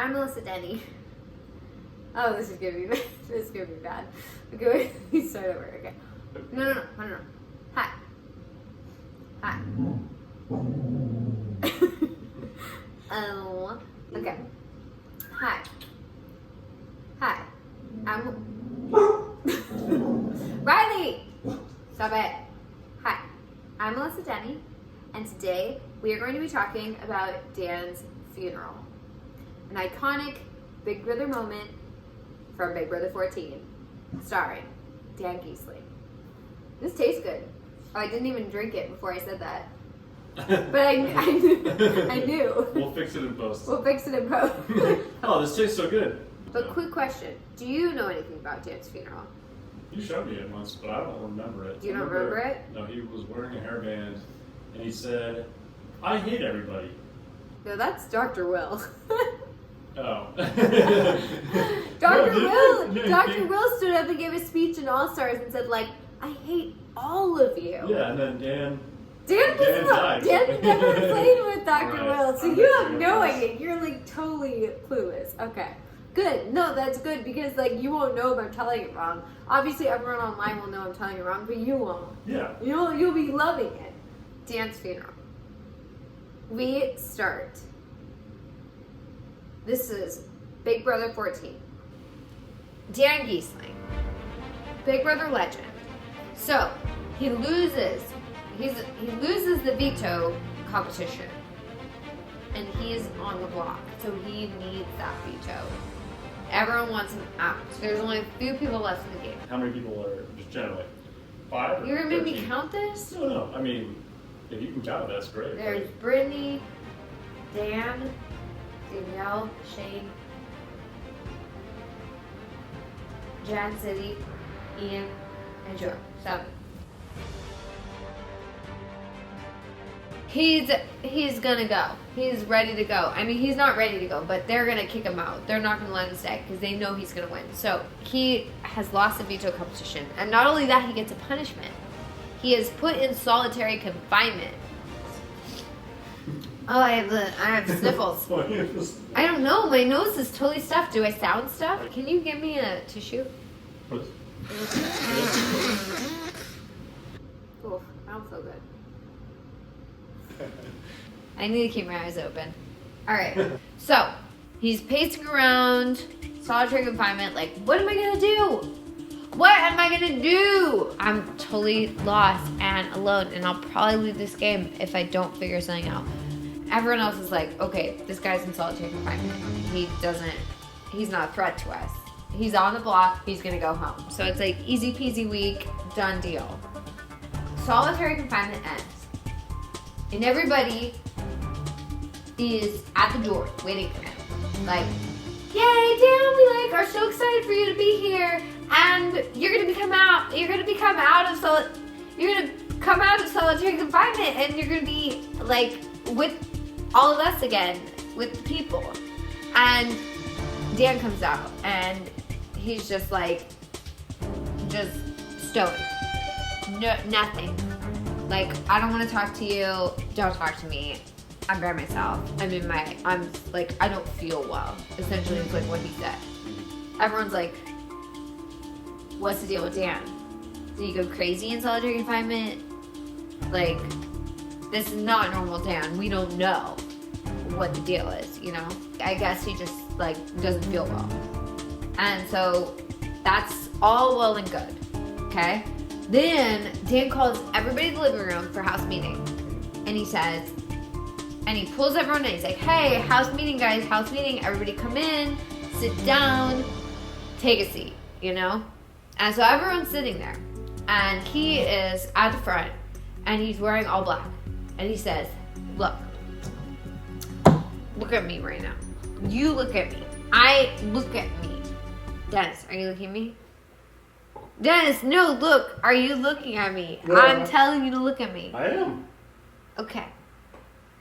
I'm Melissa Denny. Oh, this is gonna be bad. This is gonna be bad. Okay, we start over. Okay. No. Hi. Oh. Okay. Hi. I'm Riley. Stop it. Hi. I'm Melissa Denny, and today we are going to be talking about Dan's funeral, an iconic Big Brother moment from Big Brother 14, starring Dan Giesling. This tastes good. Oh, I didn't even drink it before I said that. But I knew. We'll fix it in post. Oh, this tastes so good. But quick question. Do you know anything about Dan's funeral? You showed me it once, but I don't remember it. Do you not remember it? No, he was wearing a hairband, and he said, "I hate everybody." No, that's Dr. Will. Oh. Dr. Will stood up and gave a speech in All Stars and said, like, I hate all of you. Yeah, and then Dan died. Dan never played with Dr. Right. Will, so you have no idea. You're like totally clueless. Okay. Good. No, that's good because like you won't know if I'm telling it wrong. Obviously everyone online will know I'm telling it wrong, but you won't. Yeah. You'll be loving it. Dan's funeral. We start. This is Big Brother 14. Dan Giesling. Big Brother legend. So he loses the veto competition. And he's on the block. So he needs that veto. Everyone wants him out. There's only a few people left in the game. How many people are just generally? 5 or You're gonna make me 13? count this? No. I mean, if you can count it, that's great. There's Brittany, Dan, Danielle, Shane, Jan City, Ian, and Joe. 7. He's gonna go. He's ready to go. I mean, he's not ready to go, but they're gonna kick him out. They're not gonna let him stay because they know he's gonna win. So he has lost the veto competition, and not only that, he gets a punishment. He is put in solitary confinement. Oh, I have sniffles. I don't know. My nose is totally stuffed. Do I sound stuffed? Can you give me a tissue? What? Oh, I don't feel good. I need to keep my eyes open. Alright, so he's pacing around, solitary confinement, like, what am I gonna do? What am I gonna do? I'm totally lost and alone, and I'll probably leave this game if I don't figure something out. Everyone else is like, okay, this guy's in solitary confinement. He's not a threat to us. He's on the block, he's gonna go home. So it's like easy peasy week, done deal. Solitary confinement ends. And everybody is at the door waiting for him. Like, yay, Dan, we are so excited for you to be here. And you're gonna come out of solitary confinement, and you're gonna be like with all of us again, with the people. And Dan comes out and he's just like stoic. No, nothing. Like, I don't want to talk to you. Don't talk to me. I'm by myself. I don't feel well. Essentially, it's like what he said. Everyone's like, what's the deal with Dan? Did he go crazy in solitary confinement? Like, this is not normal Dan. We don't know what the deal is, you know? I guess he just, like, doesn't feel well. And so, that's all well and good. Okay? Then Dan calls everybody in the living room for house meeting. And he says, and he pulls everyone in. He's like, hey, house meeting, guys, house meeting. Everybody come in, sit down, take a seat, you know? And so everyone's sitting there. And he is at the front, and he's wearing all black. And he says, look at me right now. You look at me. Look at me. Dennis, are you looking at me? Dennis, no, look. Are you looking at me? Yeah. I'm telling you to look at me. I am. Okay.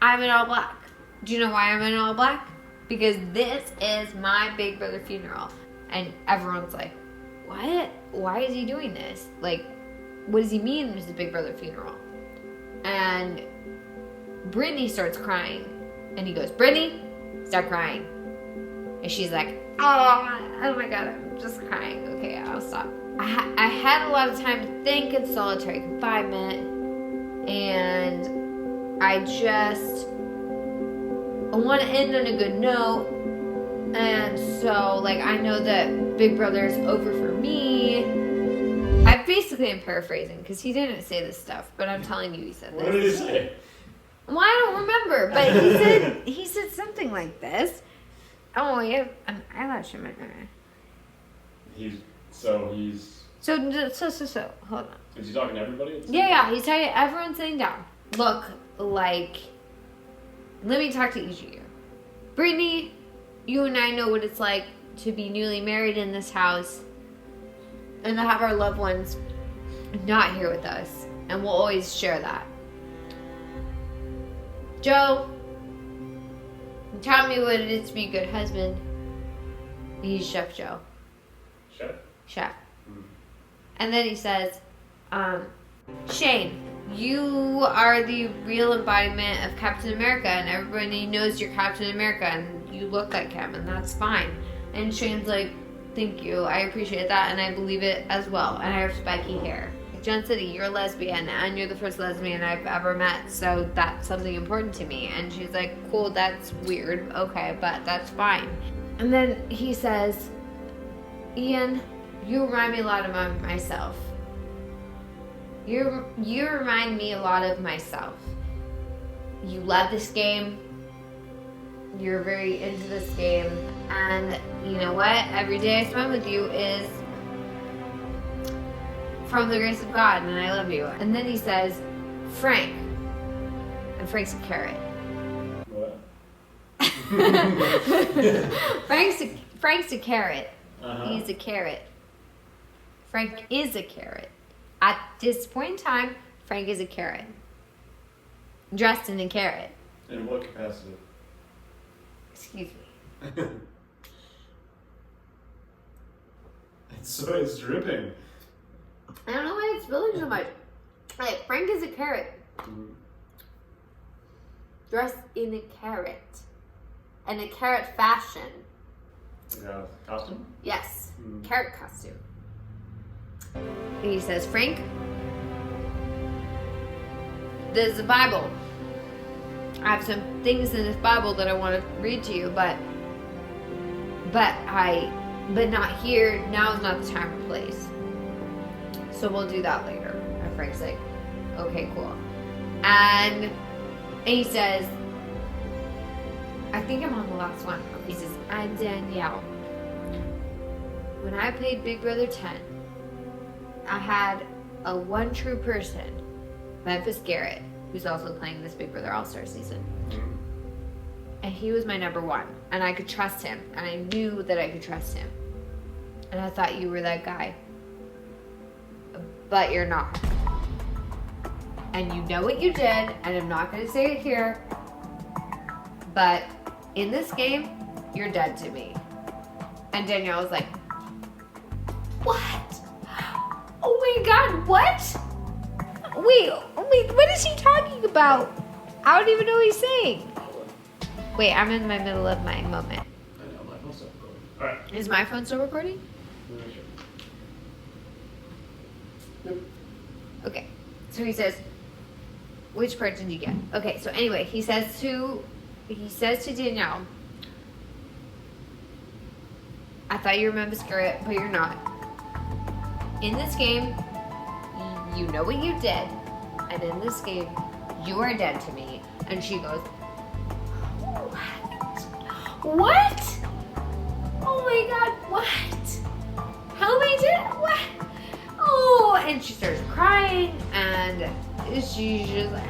I'm in all black. Do you know why I'm in all black? Because this is my Big Brother funeral. And everyone's like, what? Why is he doing this? Like, what does he mean it's a Big Brother funeral? And Brittany starts crying. And he goes, Brittany, stop crying. And she's like, oh my God, I'm just crying. Okay, I'll stop. I had a lot of time to think in solitary confinement, and I want to end on a good note. And so, like, I know that Big Brother's over for me. I basically am paraphrasing because he didn't say this stuff, but I'm telling you he said this. What did he say? Well, I don't remember, but he said something like this. Oh, yeah, an eyelash in my eye. So, hold on. Is he talking to everybody? Yeah, he's telling everyone sitting down. Look, like, let me talk to each of you. Brittany, you and I know what it's like to be newly married in this house and to have our loved ones not here with us. And we'll always share that. Joe, you taught me what it is to be a good husband. He's Chef Joe. Chef. Mm. And then he says, Shane, you are the real embodiment of Captain America, and everybody knows you're Captain America, and you look like him, and that's fine. And Shane's like, thank you, I appreciate that, and I believe it as well, and I have spiky hair. Jen City, you're a lesbian, and you're the first lesbian I've ever met, so that's something important to me. And she's like, cool, that's weird, okay, but that's fine. And then he says, Ian, you remind me a lot of myself. You remind me a lot of myself. You love this game. You're very into this game. And you know what? Every day I spend with you is from the grace of God, and I love you. And then he says, Frank. And Frank's a carrot. What? Frank's a carrot. Uh-huh. He's a carrot. Frank is a carrot. At this point in time, Frank is a carrot. Dressed in a carrot. In what capacity? Excuse me. It's dripping. I don't know why it's spilling so much. Like, Frank is a carrot. Mm-hmm. Dressed in a carrot. And a carrot fashion. Yeah, costume? Yes. Mm-hmm. Carrot costume. And he says, Frank, there's a Bible. I have some things in this Bible that I want to read to you, but not here. Now is not the time or place. So we'll do that later. And Frank's like, okay, cool. And he says, I think I'm on the last one. He says, I'm Danielle. When I played Big Brother 10, I had a one true person, Memphis Garrett, who's also playing this Big Brother All-Star season. And he was my number one. And I could trust him. And I knew that I could trust him. And I thought you were that guy. But you're not. And you know what you did, and I'm not going to say it here, but in this game, you're dead to me. And Danielle was like, what? Oh my God, what? Wait, what is he talking about? I don't even know what he's saying. Wait, I'm in the middle of my moment. I know, my phone's still recording. Alright. Is my phone still recording? Yep. Okay, so he says, which part did you get? Okay, so anyway, he says to Danielle, I thought you were Memphis Garrett, but you're not. In this game, you know what you did, and in this game, you are dead to me. And she goes, what? Oh my God, what? How am I dead? What? Oh, and she starts crying, and she's just like,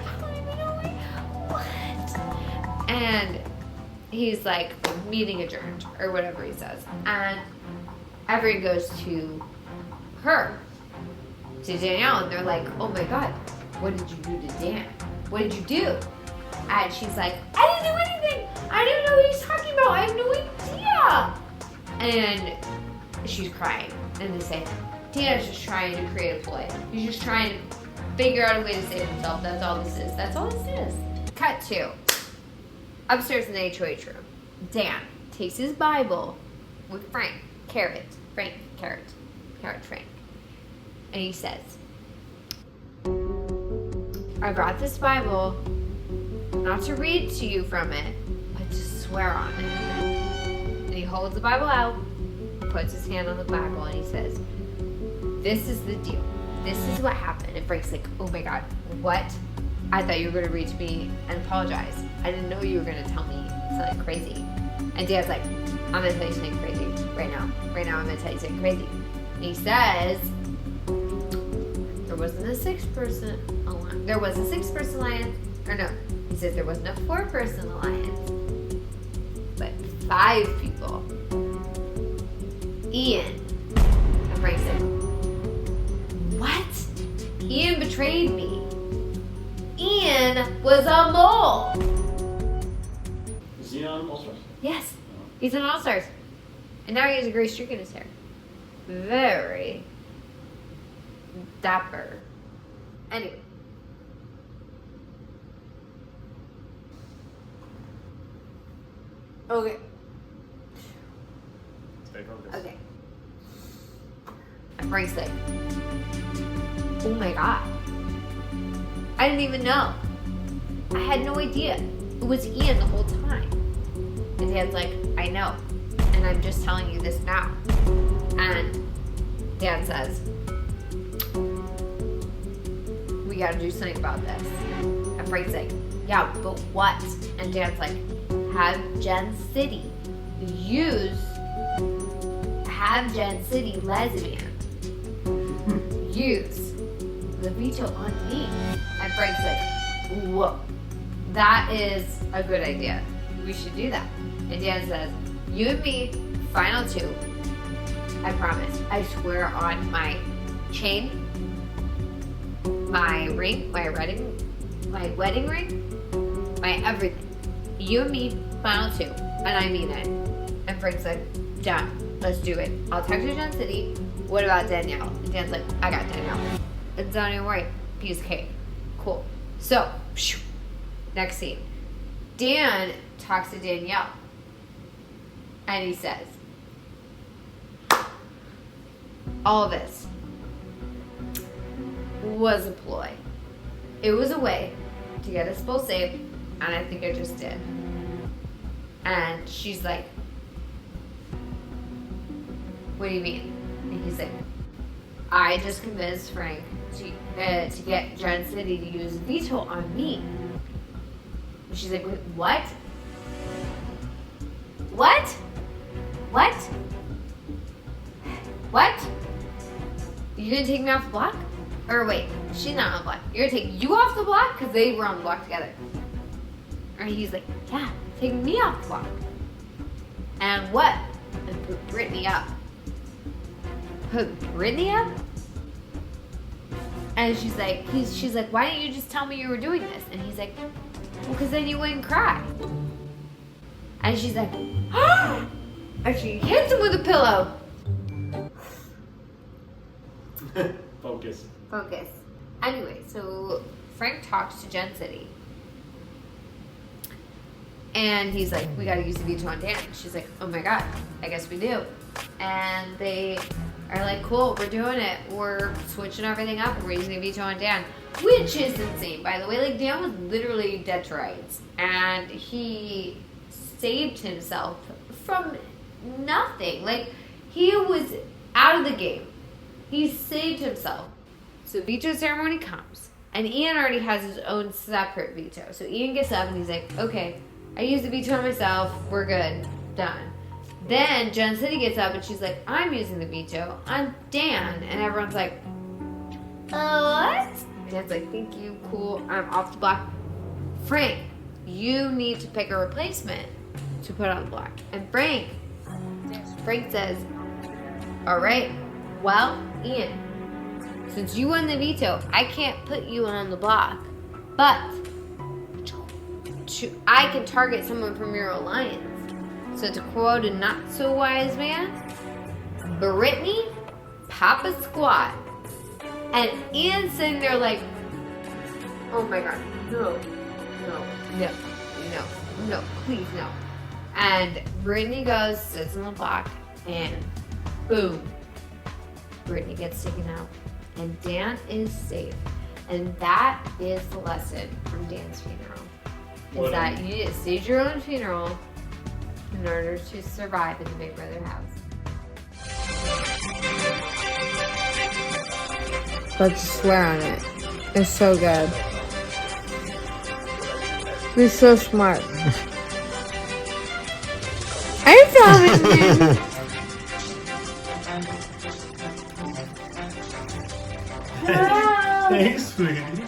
what? And he's like, meeting adjourned, or whatever he says. And everyone goes to her, to Danielle, and they're like, oh my God, what did you do to Dan? What did you do? And she's like, I didn't do anything. I didn't know what he's talking about. I have no idea. And she's crying, and they say, Dana's just trying to create a ploy. He's just trying to figure out a way to save himself. That's all this is. That's all this is. Cut to upstairs in the HOH room. Dan. takes his Bible with Frank, Frank. And he says, I brought this Bible not to read to you from it, but to swear on it. And he holds the Bible out, puts his hand on the Bible, and he says, this is the deal. This is what happened. And Frank's like, oh my God, what? I thought you were going to reach me and apologize. I didn't know you were going to tell me something crazy. And Dan's like, I'm going to tell you something crazy right now. Right now, I'm going to tell you something crazy. And he says, there wasn't a six-person alliance. There was a six-person alliance. Or no, he says there wasn't a four-person alliance. But 5 people. Ian. And Frank said, what? Ian betrayed me. Ian was a mole. Is he on All-Stars? Yes, he's on All-Stars. And now he has a gray streak in his hair. Very dapper. Anyway. Okay. Stay focused. Okay. And Frank's like, oh my God. I didn't even know. I had no idea. It was Ian the whole time. And Dan's like, I know. And I'm just telling you this now. And Dan says, we gotta do something about this. And Frank's like, yeah, but what? And Dan's like, have Gen City lesbian use the veto on me. And Frank's like, whoa, that is a good idea. We should do that. And Dan says, you and me, final 2. I promise. I swear on my chain, my ring, my wedding ring, my everything. You and me, final 2. And I mean it. And Frank's like, done. Let's do it. I'll text you Gen City. What about Danielle? And Dan's like, I got Danielle. Don't even worry. Piece of cake. Cool. So, next scene. Dan talks to Danielle. And he says, all of this was a ploy. It was a way to get us both safe, and I think I just did. And she's like, what do you mean? And he's like, I just convinced Frank to get Gen City to use veto on me. And she's like, wait, what? What? What? What? You're gonna take me off the block? Or wait, she's not on the block. You're gonna take you off the block? Because they were on the block together. And he's like, yeah, take me off the block. And what? And put Brittany up. Put Brittany up? And she's like, why didn't you just tell me you were doing this? And he's like, well, because then you wouldn't cry. And she's like, ah! And she hits him with a pillow. Focus. Anyway, so Frank talks to Gen City. And he's like, we gotta use the veto on Dan. She's like, oh my God, I guess we do. And they are like, cool, we're doing it. We're switching everything up. We're using the veto on Dan. Which is insane, by the way. Like, Dan was literally dead to rights. And he saved himself from nothing. Like, he was out of the game. He saved himself. So veto ceremony comes. And Ian already has his own separate veto. So Ian gets up and he's like, okay, I used the veto on myself. We're good. Done. Then Gen City gets up and she's like, I'm using the veto on Dan. And everyone's like, what? And Dan's like, thank you. Cool. I'm off the block. Frank, you need to pick a replacement to put on the block. And Frank says, all right, well, Ian, since you won the veto, I can't put you on the block, but I can target someone from your alliance. So to quote a not so wise man, Brittany, Papa Squat. And Ian's sitting there like, oh my God, no, please no. And Brittany goes, sits in the block, and boom, Brittany gets taken out. And Dan is safe. And that is the lesson from Dan's funeral. Is that you need to stage your own funeral in order to survive in the Big Brother house. Let's swear on it. It's so good. You're so smart. Are you filming me? Thanks, sweetie.